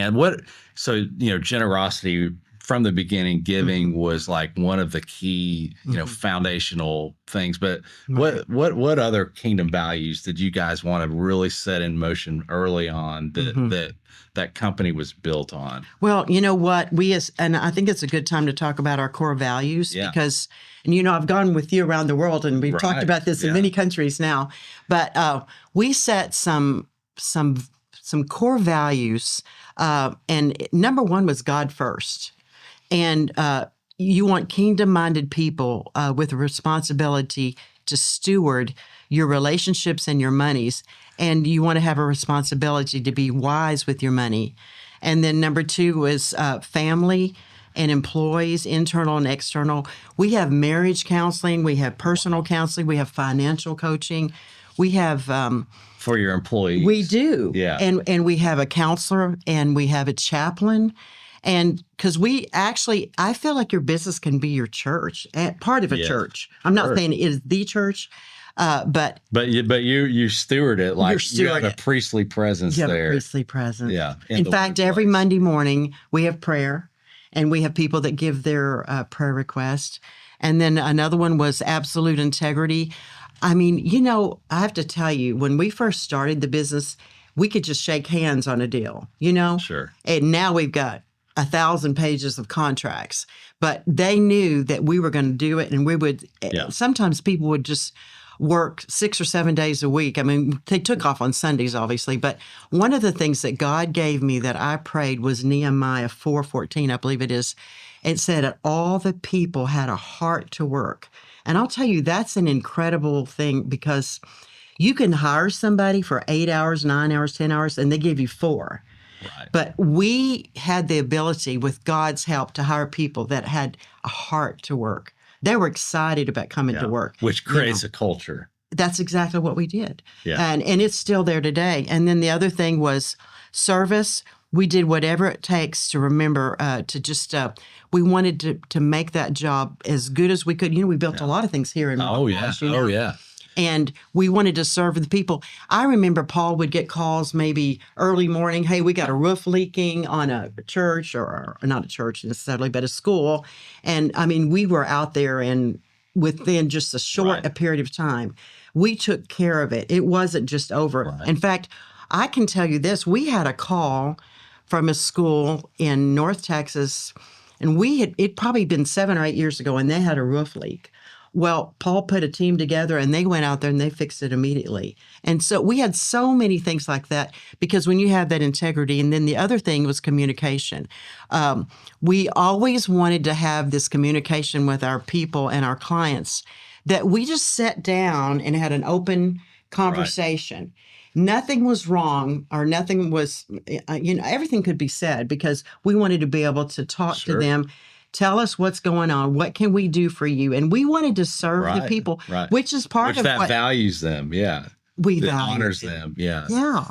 And generosity from the beginning, giving was like one of the key, foundational things. But what other kingdom values did you guys want to really set in motion early on that company was built on? Well, you know what, and I think it's a good time to talk about our core values because, and I've gone with you around the world and we've talked about this in many countries now, but we set some core values, and number one was God first. And you want kingdom-minded people with a responsibility to steward your relationships and your monies. And you want to have a responsibility to be wise with your money. And then number two was family and employees, internal and external. We have marriage counseling. We have personal counseling. We have financial coaching. We have... for your employees. We do. Yeah. And we have a counselor and we have a chaplain. And because I feel like your business can be your church, part of a church. I'm not saying it is the church, but you steward it like you have a priestly presence there. You have a priestly presence. Yeah. In fact, every Monday morning we have prayer, and we have people that give their prayer request. And then another one was absolute integrity. I mean, I have to tell you, when we first started the business, we could just shake hands on a deal, Sure. And now we've got 1,000 pages of contracts, but they knew that we were going to do it. And we would, sometimes people would just work 6 or 7 days a week. I mean, they took off on Sundays, obviously, but one of the things that God gave me that I prayed was Nehemiah 4:14, I believe it is. It said that all the people had a heart to work. And I'll tell you, that's an incredible thing, because you can hire somebody for 8 hours, 9 hours, 10 hours, and they give you 4. Right. But we had the ability, with God's help, to hire people that had a heart to work. They were excited about coming to work. Which creates a culture. That's exactly what we did. Yeah. And it's still there today. And then the other thing was service. We did whatever it takes to remember to just, we wanted to make that job as good as we could. We built a lot of things here in Wash, Oh, yeah. And we wanted to serve the people. I remember Paul would get calls maybe early morning. Hey, we got a roof leaking on a church, or not a church necessarily, but a school. And I mean, we were out there, and within just a short period of time, we took care of it. It wasn't just over. Right. In fact, I can tell you this. We had a call from a school in North Texas, and it'd probably been 7 or 8 years ago, and they had a roof leak. Well, Paul put a team together, and they went out there and they fixed it immediately. And so we had so many things like that, because when you have that integrity, and then the other thing was communication. We always wanted to have this communication with our people and our clients, that we just sat down and had an open conversation. Right. Nothing was wrong, or nothing was, everything could be said, because we wanted to be able to talk to them. Tell us what's going on. What can we do for you? And we wanted to serve the people, which is part of that values them. Yeah. That honors them. Yeah. Yeah.